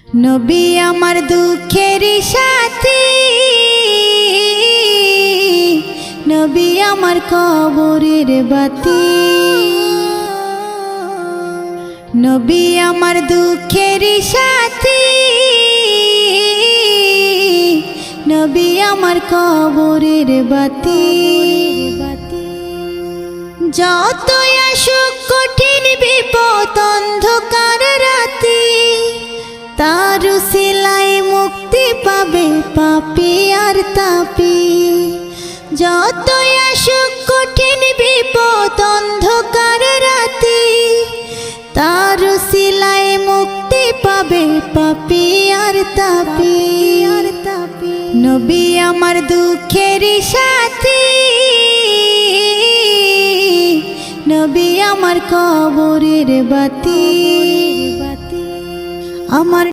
নবী আমার দুঃখের সাথী, নবী আমার কবরের বাতি। নবী আমার দুঃখের সাথী, নবী আমার কবরের বাতি। যতই আসুক কঠিন বিপদ অন্ধকার রাতি, তার উসিলায় মুক্তি পাবে পাপী আর তাপী। যতই আসুক কঠিন বিপদ অন্ধকার রাতি, তার উসিলায় মুক্তি পাবে পাপী আর তাপী। নবী আমার দুঃখের সাথী, নবী আমার কবরের বাতি। আমার